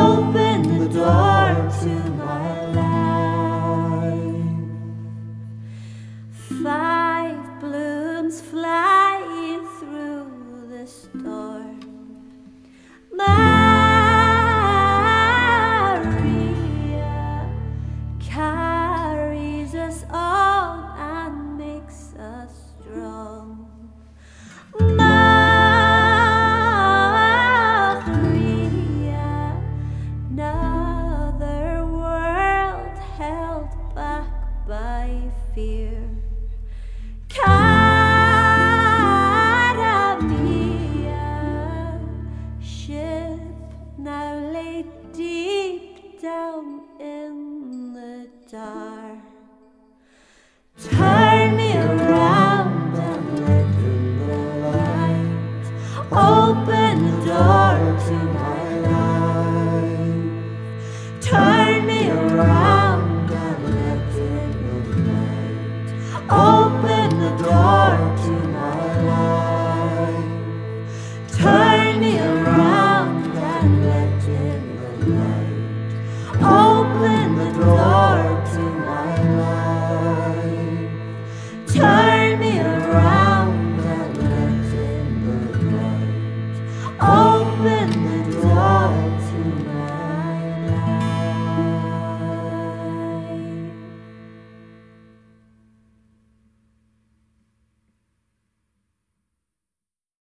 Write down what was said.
open the door to my life. 5 blooms flying through the storm. Maria carries us on and makes us strong. Maria, another world held back by fear. Caramia, ship now laid deep down in the dark.